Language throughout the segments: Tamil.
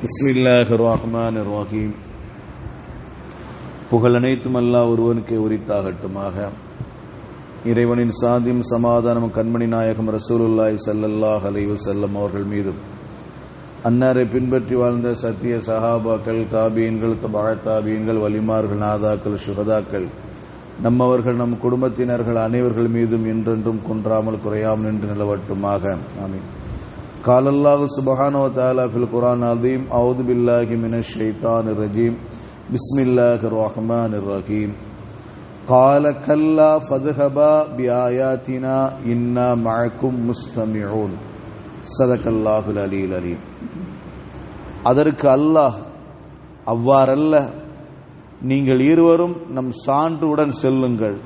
பிஸ்மில்லாஹிர் ரஹ்மானிர் ரஹீம். புகழ் அனைத்தும் அல்லாஹ் ஒருவனுக்கே உரித்தாகட்டுமாக. இறைவனின் சாந்தியும் சமாதானம் கண்மணி நாயகம் ரசூலுல்லாஹி ஸல்லல்லாஹு அலைஹி வஸல்லம் அவர்கள் மீதும், அன்னாரை பின்பற்றி வாழ்ந்த சத்திய சஹாபாக்கள், தாபீன்கள், தபஅ தாபீன்கள், வலிமார்கள், நாதாக்கள், சுஹதாக்கள், நம்மவர்கள், நம் குடும்பத்தினர்கள் அனைவர்கள் மீதும் என்றென்றும் குன்றாமல் குறையாமல் நின்று நிலவட்டுமாக. ஆமீன். قال الله سبحانه وتعالى في القرآن العظيم: أعوذ بالله من الشيطان الرجيم بسم الله الرحمن الرحيم قال كلا فاذهبا بآياتنا إنا معكم مستمعون صدق الله العلي العليم. அதற்கு அல்லாஹ், அவ்வாறல்ல, நீங்கள் இருவரும் நம் சான்றுடன் செல்லுங்கள்,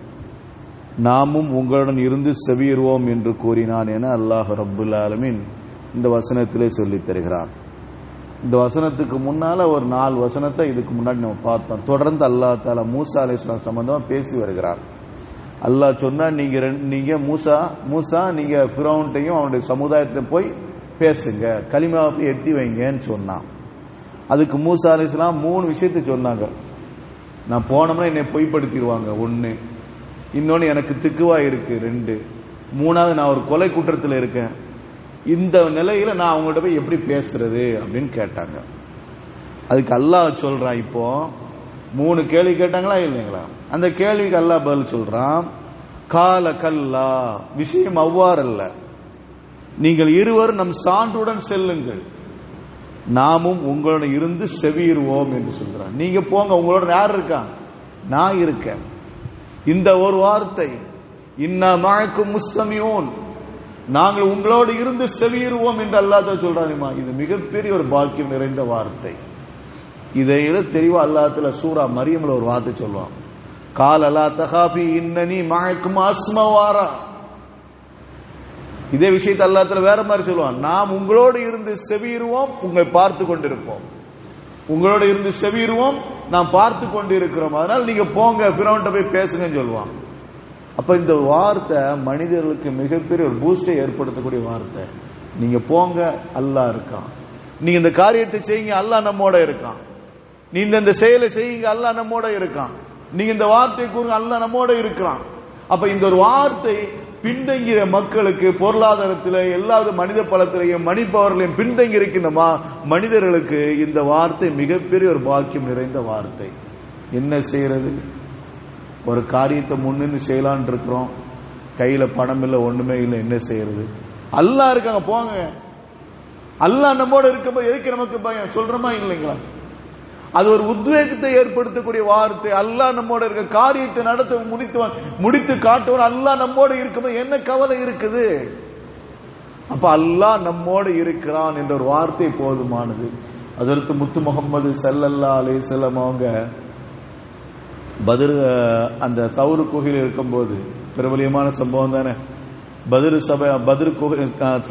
நாமும் உங்களுடன் இருந்து செவியுறுவோம் என்று கூறினான் என அல்லாஹ் ரப்புல் ஆலமீன் இந்த வசனத்திலே சொல்லித் தருகிறான். இந்த வசனத்துக்கு முன்னால ஒரு 4 வசனத்தை இதுக்கு முன்னாடி நம்ம பார்த்தோம். தொடர்ந்து அல்லாஹ் தஆலா மூசா அலைஹிஸ்ஸலாம் சம்பந்தமா பேசி வருகிறார். அல்லாஹ் சொன்னா, நீங்க மூசா நீங்க ஃபிரௌன்ட்டையும் அவனுடைய சமுதாயத்தையும் போய் பேசுங்க, கலிமாவை எத்தி வைங்கன்னு சொன்னான். அதுக்கு மூசா அலைஹிஸ்ஸலாம் 3 விஷயத்தை சொன்னாங்க. நான் போனோம்னா என்னை பொய்ப்படுத்திடுவாங்க 1, இன்னொன்னு எனக்கு திக்குவா இருக்கு 2, 3வது நான் ஒரு கொலை குற்றத்தில் இருக்கேன், இந்த நிலையில நான் அவங்கள்ட்ட போய் எப்படி பேசுறது அப்படின்னு கேட்டாங்க. அதுக்கு அல்லாஹ் சொல்றான், இப்போ 3 கேள்வி கேட்டாங்களா இல்லைங்களா? அந்த கேள்விக்கு அல்லாஹ் பதில் சொல்றான், கால கல்லா, விஷயம் அவ்வாறல்ல, நீங்கள் இருவர் நம் சான்றுடன் செல்லுங்கள், நாமும் உங்களுடன் இருந்து செவியுறுவோம் என்று சொல்றான். நீங்க போங்க, உங்களோட யார் இருக்கான்? நான் இருக்கேன். இந்த ஒரு வார்த்தை, இன்னா மஅக்கும் முஸ்தமிஊன், நாங்கள் உங்களோடு இருந்து செவியுறுவோம் என்று அல்லாஹ் சொல்றாருமா. இது மிகப்பெரிய ஒரு பாக்கியம் நிறைந்த வார்த்தை. இதை தெளிவா அல்லாஹ் சூரா மரியம்ல ஒரு வார்த்தை சொல்லுவான், கால லா தகாபி இன்னனி மஅக்கும் அஸ்மவாரா. இதே விஷயத்தை அல்லாஹ் வேற மாதிரி சொல்லுவான், நாம் உங்களோடு இருந்து செவியுறுவோம், உங்களை பார்த்து கொண்டிருப்போம், உங்களோட இருந்து செவியுறுவோம், நாம் பார்த்து கொண்டிருக்கிறோம், அதனால நீங்க போங்க, ஃபிரௌன்ட்ட போய் பேசுங்கன்னு சொல்லுவான். அப்ப இந்த வார்த்தை மனிதர்களுக்கு மிகப்பெரிய ஒரு பூஸ்டை ஏற்படுத்தக்கூடிய வார்த்தை. நீங்க போங்க, அல்லாஹ் இருக்கான், நீங்க இந்த காரியத்தை செய்யுங்க, அல்லாஹ் நம்மோட இருக்கான், நீங்க இந்த செயலை செய்யுங்க, அல்லாஹ் நம்மோட இருக்கான், நீங்க இந்த வார்த்தை கூறுங்க, அல்லாஹ் நம்மோட இருக்கிறான். அப்ப இந்த ஒரு வார்த்தை பின்தங்கிய மக்களுக்கு, பொருளாதாரத்தில் எல்லாவது மனித பலத்திலையும் மணிப்பவர்களையும் பின்தங்கி இருக்கின்ற மனிதர்களுக்கு இந்த வார்த்தை மிகப்பெரிய ஒரு பாக்கியம் நிறைந்த வார்த்தை. என்ன செய்யறது? ஒரு காரியத்தை முன்னின்று செய்யலான் இருக்கிறோம், கையில பணம் இல்லை, ஒண்ணுமே இல்லை, என்ன செய்யறது? அல்லாஹ் இருக்காங்க, போங்க, அல்லாஹ் நம்மோட இருக்கப்ப எதுக்கு நமக்கு பயம்? சொல்றோமா இல்லைங்களா? அது ஒரு உத்வேகத்தை ஏற்படுத்தக்கூடிய வார்த்தை. அல்லாஹ் நம்மோட இருக்க, காரியத்தை நடத்த முடித்து காட்டுவோம், அல்லாஹ் நம்மோட இருக்கப்ப என்ன கவலை இருக்குது? அப்ப அல்லாஹ் நம்மோட இருக்கிறான் என்ற ஒரு வார்த்தை போதுமானது. அதற்கு முத்து முகமது ஸல்லல்லாஹு அலைஹி வஸல்லம் அவங்க பத்ர் அந்த சௌரு குகையில் இருக்கும்போது, பிரபலியமான சம்பவம் தானே,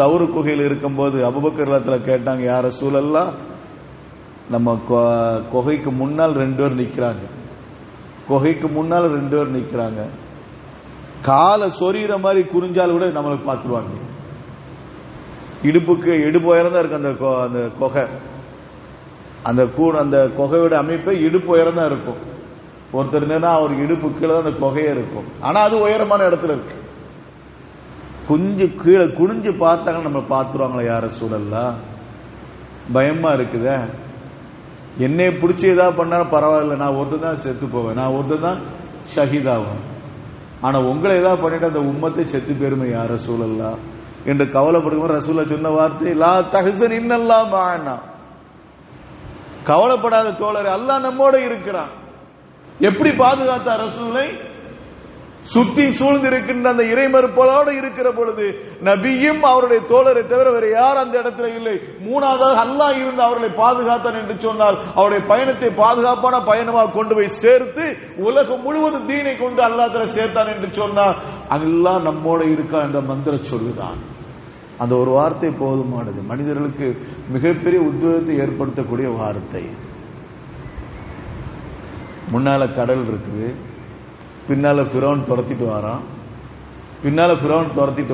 சௌரு குகையில் இருக்கும்போது அபூபக்கர் ரலியல்லாஹு கேட்டாங்க, யா ரசூலல்லாஹ், நம்ம குகைக்கு முன்னால் 2 பேர் நிக்கிறாங்க, குகைக்கு முன்னால் 2 பேர் நிக்கிறாங்க, காலை சொரியிற மாதிரி குறிஞ்சால் கூட நம்மளுக்கு பார்த்துருவாங்க, இடுப்பு உயரம் தான் இருக்கு அந்த குகை, அந்த குகையோட அமைப்பை இடுப்பு உயரம் தான் இருக்கும். ஒருத்தர் அவருக்கு இடுப்பு கீழே தான் அந்த குகையே இருக்கும், ஆனா அது உயரமான இடத்துல இருக்கு. கொஞ்சம் கீழே குனிஞ்சு பார்த்தாங்க, நம்ம பார்த்துருவாங்களா யார சூழல்லாம்? பயமா இருக்குத, என்னை பிடிச்சி ஏதாவது பண்ணாலும் பரவாயில்ல, நான் ஒருத்தர் தான் செத்து போவேன், நான் ஒருத்தர் தான் ஷஹீதாவேன், ஆனா உங்களை ஏதாவது பண்ணிட்டு அந்த உம்மத்தை செத்து போயிருமே யார சூழல்லாம் என்று கவலைப்படுவோம். ரசூலுல்லாஹ் சொன்ன வார்த்தை, லா தஹ்சன் இன்னல்லாஹ் மஅனா, கவலைப்படாத தோழரே, அல்லாஹ் நம்மோட இருக்கிறான். எப்படி பாதுகாத்தார் ரசூலை? சுத்தி சூழ்ந்து இருக்கின்ற அந்த இறைமறுப்போடு இருக்கிற பொழுது நபியும் அவருடைய தோழரை தவிர வேற யார் அந்த இடத்துல இல்லை. 3வது அல்லாஹ் இருந்து அவர்களை பாதுகாத்தான் என்று சொன்னால், அவருடைய பயணத்தை பாதுகாப்பான பயணமாக கொண்டு போய் சேர்த்து உலகம் முழுவதும் தீனை கொண்டு அல்லாஹ் தஆலா சேர்த்தான் என்று சொன்னால், அல்லாஹ் நம்மோட இருக்கா என்ற மந்திர சொல்லுதான். அந்த ஒரு வார்த்தை போதுமானது, மனிதர்களுக்கு மிகப்பெரிய உத்வேகத்தை ஏற்படுத்தக்கூடிய வார்த்தை. முன்னால கடல் இருக்குது, பின்னால ஃபிரௌன் துரத்திட்டு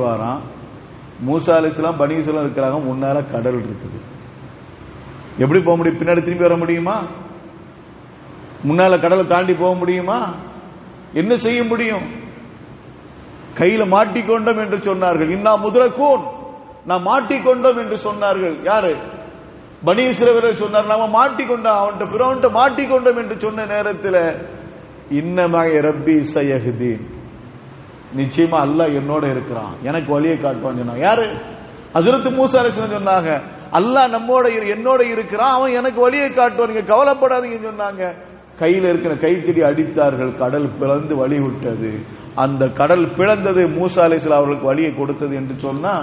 வரான், மூசா அலைஹிஸ்ஸலாம் பனி இஸ்ராயீல் இருக்கிறாங்க, முன்னால கடல் இருக்குது. எப்படி போக முடியும்? பின்னாடி திரும்பி வர முடியுமா? முன்னால கடலை தாண்டி போக முடியுமா? என்ன செய்ய முடியும்? கையில மாட்டிக்கொண்டோம் என்று சொன்னார்கள். இன்னா முதரக்கூன், நான் மாட்டிக்கொண்டோம் என்று சொன்னார்கள். யாரு? பனி இஸ்ரவேலர் சொன்னார், நாம மாட்டிக்கொண்டோம், அவன்கிட்ட ஃபிரௌன்ட்ட மாட்டிக்கொண்டோம் என்று சொன்ன நேரத்தில் இன்னமாய ரப்பி சயஹ்தீன், நிச்சயமா அல்லாஹ் என்னோட இருக்கிறான், எனக்கு வழியை காட்டுவான்னு சொன்னாங்க. யாரு? ஹஜ்ரத் மூசா அலைஹிஸ்ஸலாம் சொன்னாங்க, அல்லாஹ் நம்மோட என்னோட இருக்கிறான், அவன் எனக்கு வழியை காட்டுவான், நீங்க கவலைப்படாதீங்கன்னு சொன்னாங்க. கையில் இருக்கிற கைத்தடி அடித்தார்கள், கடல் பிளந்து வழி விட்டது. அந்த கடல் பிளந்தது, மூசா அலைஹிஸ்ஸலாம் அவர்களுக்கு வழியை கொடுத்தது என்று சொன்னா,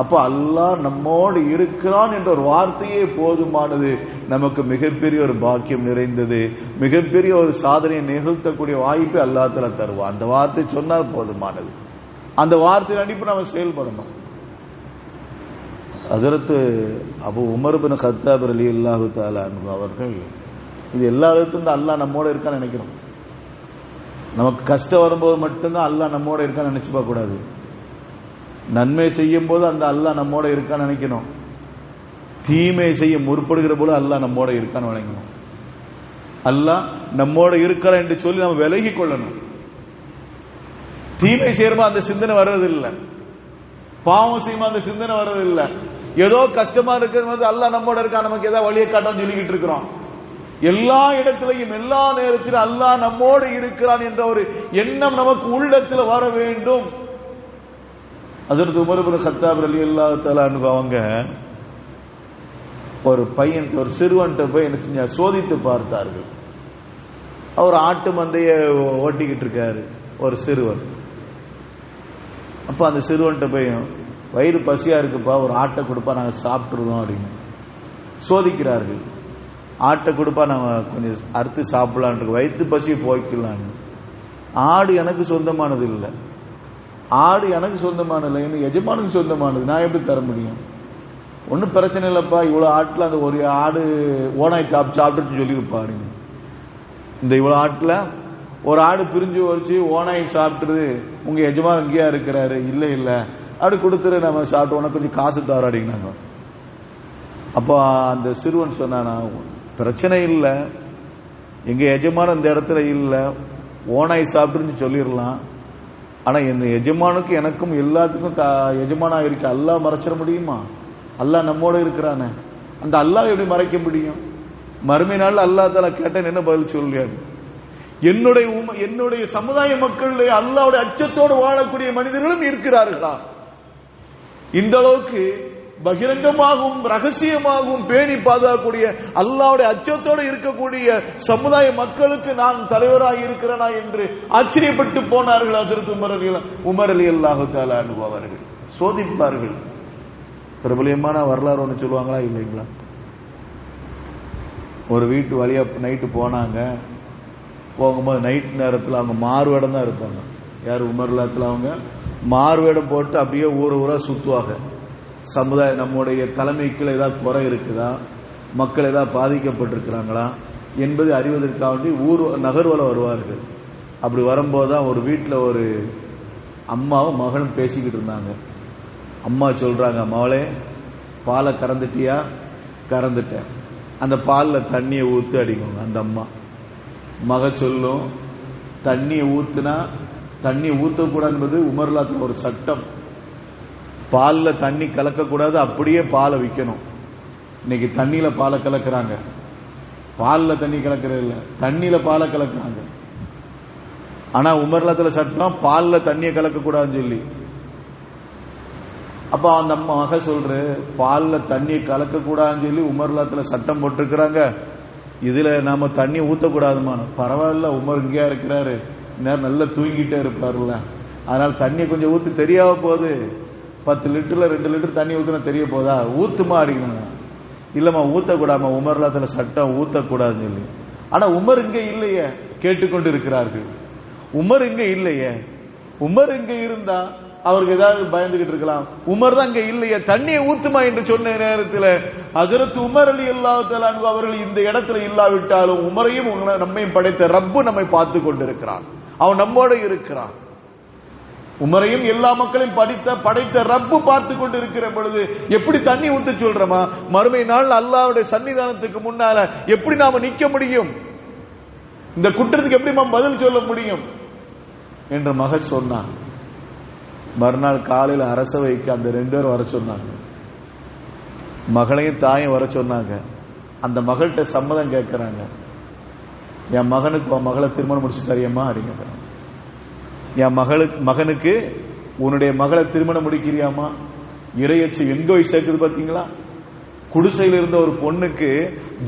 அப்ப அல்லாஹ் நம்மோடு இருக்கிறான் என்ற ஒரு வார்த்தையே போதுமானது. நமக்கு மிகப்பெரிய ஒரு பாக்கியம் நிறைந்தது, மிகப்பெரிய ஒரு சாதனையை நிகழ்த்தக்கூடிய வாய்ப்பை அல்லாஹ் தஆலா தருவான். அந்த வார்த்தை சொன்னால் போதுமானது. அந்த வார்த்தையின் அடிப்படையில் நம்ம செயல்படணும். ஹஜ்ரத் அபூ உமர் பின் கத்தாப் ரலியல்லாஹு தஆலா அன்ஹு அவர்கள், இது எல்லா விதத்திலும் அல்லாஹ் நம்மோட இருக்கான்னு நினைக்கிறோம். நமக்கு கஷ்டம் வரும்போது மட்டும்தான் அல்லாஹ் நம்மோட இருக்கான்னு நினைச்சு பார்க்க கூடாது. நன்மை செய்யும் போது அந்த அல்லாஹ் நம்மோட இருக்கான்னு நினைக்கணும். தீமை செய்ய முற்படுகிற போது அல்லாஹ் நம்மோட இருக்கான்னு நினைக்கணும். அல்லாஹ் நம்மோட இருக்கிறான் என்று சொல்லி நம்ம விலகி கொள்ளணும். தீமை செய்யறோம் அந்த சிந்தனை வர்றதில்லை, பாவம் செய்யும் அந்த சிந்தனை வர்றதில்லை. ஏதோ கஷ்டமா இருக்கிறது அல்லாஹ் நம்மோட இருக்கா, நமக்கு ஏதாவது வழியை காட்டணும்னு சொல்லிக்கிட்டு இருக்கிறோம். எல்லா இடத்திலையும் எல்லா நேரத்திலும் அல்லாஹ் நம்மோடு இருக்கிறான் என்ற ஒரு எண்ணம் நமக்கு உள்ளத்தில் வர வேண்டும். ஹஜ்ரத் உமர் இப்னு கத்தாப் ரலியல்லாஹு தஆலா அன்ஹு அவங்க ஒரு பையன், ஒரு சிறுவன்கிட்ட போய் என்ன செஞ்ச சோதித்து பார்த்தார்கள். அவர் ஆட்டு மந்தைய ஓட்டிக்கிட்டு இருக்காரு ஒரு சிறுவன். அப்ப அந்த சிறுவன்கிட்ட போய், வயிறு பசியா இருக்குப்பா, ஒரு ஆட்டை கொடுப்பா, நாங்க சாப்பிட்டுருவோம் அப்படின்னு சோதிக்கிறார்கள். ஆட்டை கொடுப்பா, நாங்க கொஞ்சம் அறுத்து சாப்பிடலான், வயிற்று பசி போய்க்கலான்னு. ஆடு எனக்கு சொந்தமானது இல்லை, ஆடு எனக்கு சொந்தமானது இல்லை, எனக்கு எஜமானுக்கு சொந்தமானது, நான் எப்படி தர முடியும்? ஒன்றும் பிரச்சனை இல்லைப்பா, இவ்வளோ ஆட்டில் அந்த ஒரு ஆடு ஓனாய் சாப்பிட்டுன்னு சொல்லியிருப்பா. இந்த இவ்வளோ ஆட்டில் ஒரு ஆடு பிரிஞ்சு வச்சு ஓனாய் சாப்பிட்டுருது, உங்க எஜமான் இங்கேயா இருக்கிறாரு? இல்லை இல்லை, அப்படி கொடுத்துரு, நம்ம சாப்பிட்டோன்னா கொஞ்சம் காசு தாராடிங்கன்னாங்க. அப்போ அந்த சிறுவன் சொன்னானா, பிரச்சனை இல்லை, எங்க எஜமான இந்த இடத்துல இல்லை, ஓனாய் சாப்பிட்டுன்னு சொல்லிடலாம். ஆனா இந்த எஜமானுக்கு எனக்கும் எல்லாத்துக்கும் எஜமானா இருக்க அல்லாஹ் மறைச்சிட முடியுமா? அல்லாஹ் நம்மோட இருக்கிறானே, அந்த அல்லாஹ் எப்படி மறைக்க முடியும்? மறுமை நாள் அல்லாஹ் தஆலா கேட்டேன் என்ன பதில் சொல்றாரு? என்னுடைய சமுதாய மக்களிலே அல்லாஹ்வுடைய அச்சத்தோடு வாழக்கூடிய மனிதர்களும் இருக்கிறார்களா? இந்த அளவுக்கு பகிரங்கமாகவும் ரகசியமாகவும் பேணி பாதுகாக்கக்கூடிய அல்லாஹ்வுடைய அச்சத்தோடு இருக்கக்கூடிய சமுதாய மக்களுக்கு நான் தலைவராக இருக்கிறேனா என்று ஆச்சரியப்பட்டு போனார்கள் ஹஜ்ரத் உமர் ரலியல்லாஹு தஆலா அன்ஹு அவர்கள். சோதிப்பார்கள். பிரபலியமான வரலாறு ஒன்று சொல்லுவாங்களா இல்லைங்களா? ஒரு வீட்டு வழியா நைட்டு போனாங்க. போகும்போது நைட் நேரத்தில் அவங்க மாறுவேடம் தான் இருப்பாங்க. யார்? உமர்லாத்தில் அவங்க மாறுவேடம் போட்டு அப்படியே ஊரா சுத்துவாங்க. சமுதாயம், நம்முடைய தலைமைக்கு ஏதாவது குறை இருக்குதா, மக்கள் ஏதாவது பாதிக்கப்பட்டிருக்கிறாங்களா என்பதை அறிவதற்காக வேண்டி நகர்வலம் வருவார்கள். அப்படி வரும்போது தான் ஒரு வீட்டில் ஒரு அம்மாவும் மகனும் பேசிக்கிட்டு இருந்தாங்க. அம்மா சொல்றாங்க, மகளே பாலை கறந்துட்டியா? கறந்துட்டேன். அந்த பாலில் தண்ணியை ஊத்து அடிக்கணும். அந்த அம்மா. மக சொல்லும், தண்ணியை ஊத்துனா, தண்ணி ஊத்தக்கூடாது என்பது உமர்லாத்துல ஒரு சட்டம். பாலில் தண்ணி கலக்கக்கூடாது, அப்படியே பாலை விற்கணும். இன்னைக்கு தண்ணியில பாலை கலக்குறாங்க, பாலில் தண்ணி கலக்கிறது இல்லை, தண்ணியில பாலை கலக்குறாங்க. ஆனா உமர்லாத்துல சட்டம் பாலில் தண்ணியை கலக்கக்கூடாதுன்னு சொல்லி. அப்ப அந்த அம்மா மக சொல்ற, பாலில் தண்ணியை கலக்கக்கூடாதுன்னு சொல்லி உமர்லாத்துல சட்டம் போட்டிருக்கிறாங்க, இதுல நாம தண்ணி ஊத்தக்கூடாதுமான. பரவாயில்ல, உமர் இங்கேயா இருக்கிறாரு, நேரம் நல்லா தூங்கிட்டே இருப்பாருல்ல, அதனால தண்ணியை கொஞ்சம் ஊத்து, தெரியாம போகுது, 10 லிட்டர்ல 2 லிட்டர் தண்ணி ஊத்துனா தெரிய போதா, ஊத்துமா அடிக்கணும். இல்லம்மா ஊத்தக்கூடாம, உமர்லாத்துல சட்டம் ஊத்தக்கூடாதுன்னு சொல்லி. ஆனா உமர் இங்க இல்லையே, கேட்டுக்கொண்டு இருக்கிறார்கள். உமர் இங்க இல்லையே, உமர் இங்க இருந்தா அவருக்கு ஏதாவது பயந்துகிட்டு இருக்கலாம். உமர் தான் இங்க இல்லையே, தண்ணியை ஊத்துமா என்று சொன்ன நேரத்தில் ஹஜ்ரத் உமர் ரலியல்லாஹு தஆலா அன்ஹு அவர்கள் இந்த இடத்துல இல்லாவிட்டாலும் உமரையும் நம்மையும் படைத்த ரப்பு நம்மை பார்த்து கொண்டிருக்கிறான், அவன் நம்மோட இருக்கிறான். உமரையும் எல்லா மக்களையும் படைத்த ரப்பு பார்த்து கொண்டு இருக்கிற பொழுது எப்படி தண்ணி ஊத்த சொல்றமா? மறுமை நாள் அல்லாஹ்வுடைய சன்னிதானத்துக்கு முன்னால எப்படி நாம நிக்க முடியும்? இந்த குற்றத்துக்கு எப்படி நாம் பதில் சொல்ல முடியும் என்று மகள் சொன்னான். மறுநாள் காலையில் அரசவைக்கு அந்த 2 பேரும் வர சொன்னாங்க. மகளையும் தாயும் வர சொன்னாங்க. அந்த மகள்கிட்ட சம்மதம் கேட்கிறாங்க. என் மகனை திருமணம் முடிச்சு தரியம்மா அப்படிங்க. என் மகனுக்கு உன்னுடைய மகளை திருமணம் முடிக்கிறியாமா? இறையச்சு எங்க போய் சேர்க்குது பாத்தீங்களா? குடிசையில் இருந்த ஒரு பொண்ணுக்கு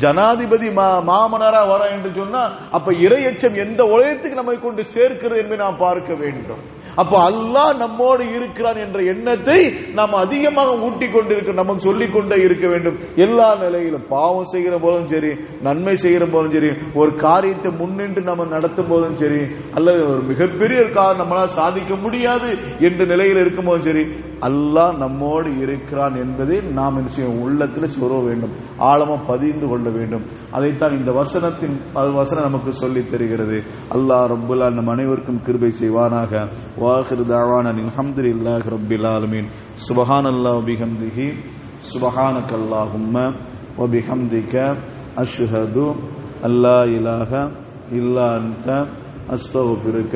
ஜனாதிபதி மாமனாரா வர என்று சொன்னா அப்ப இறையச்சம் எந்த உலகத்துக்கு நம்மை கொண்டு சேர்க்கிறது என்பதை நாம் பார்க்க வேண்டும். அப்ப அல்லாஹ் நம்மோடு இருக்கிறான் என்ற எண்ணத்தை நாம் அதிகமாக ஊட்டிக் கொண்டிருக்க நமக்கு சொல்லிக் கொண்டே இருக்க வேண்டும். எல்லா நிலையிலும் பாவம் செய்கிற போதும் சரி, நன்மை செய்கிற போதும் சரி, ஒரு காரியத்தை முன்னின்று நம்ம நடத்தும் போதும் சரி, அல்லது ஒரு மிகப்பெரிய ஒரு காரியம் நம்மளால் சாதிக்க முடியாது என்ற நிலையில் இருக்கும் போதும் சரி, அல்லாஹ் நம்மோடு இருக்கிறான் என்பதை நாம் உள்ளத்தில் சொல்ல வேண்டும், ஆழமா பதிந்து கொள்ள வேண்டும். அதைத்தான் இந்த வசனம் நமக்கு சொல்லி தருகிறது. அல்லாஹ் ரப்புல் ஆலமீன் நம் அனைவருக்கும் கிருபை செய்வானாக. வாஹிரு தஅவானா அல்ஹம்துலில்லாஹி ரப்பில் ஆலமீன். சுப்ஹானல்லாஹி வ பிஹம்திஹி சுப்ஹானக்கல்லாஹும்ம வ பிஹம்திக அஷ்ஹது அல்லா இலாஹ இல்லா அன்த அஸ்தக்ஃபிருக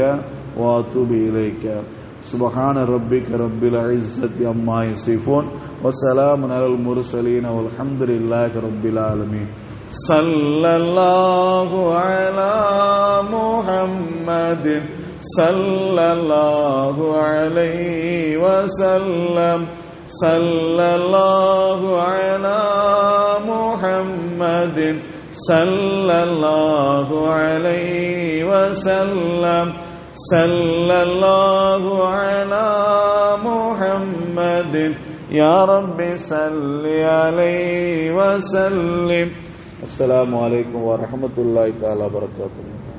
வ அத்தூபு இலைக. سبحان ربك رب العزة عما يصفون وسلام على المرسلين والحمد لله رب العالمين. صلى الله على محمد صلى الله عليه وسلم. صلى الله على محمد صلى الله عليه وسلم. صلى الله على محمد يا رب صل عليه وسلم. السلام عليكم ورحمة الله تعالى وبركاته.